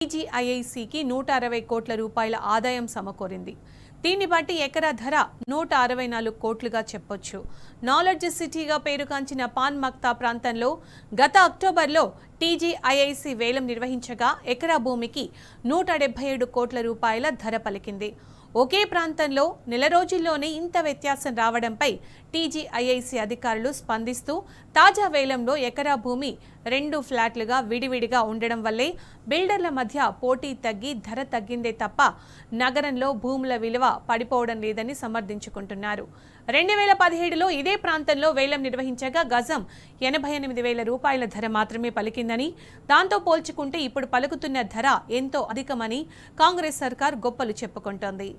టీజీఐఐసీకి 160 కోట్ల రూపాయల ఆదాయం సమకూరింది. దీన్ని బట్టి ఎకరా ధర 164 కోట్లుగా చెప్పొచ్చు. నాలెడ్జ్ సిటీగా పేరుగాంచిన పాన్ మక్తా ప్రాంతంలో గత అక్టోబర్లో టీజీఐఐసీ వేలం నిర్వహించగా ఎకరా భూమికి 177 కోట్ల రూపాయల ధర పలికింది. ఒకే ప్రాంతంలో నెల రోజుల్లోనే ఇంత వ్యత్యాసం రావడంపై టీజీఐఐసీ అధికారులు స్పందిస్తూ తాజా వేలంలో ఎకరా భూమి 2 ఫ్లాట్లుగా విడివిడిగా ఉండడం వల్లే బిల్డర్ల మధ్య పోటీ తగ్గి ధర తగ్గిందే తప్ప నగరంలో భూముల విలువ పడిపోవడం లేదని సమర్థించుకుంటున్నారు. 2017లో ఇదే ప్రాంతంలో వేలం నిర్వహించగా గజం 88,000 రూపాయల ధర మాత్రమే పలికిందని, దాంతో పోల్చుకుంటే ఇప్పుడు పలుకుతున్న ధర ఎంతో అధికమని కాంగ్రెస్ సర్కార్ గొప్పలు చెప్పుకుంటోంది.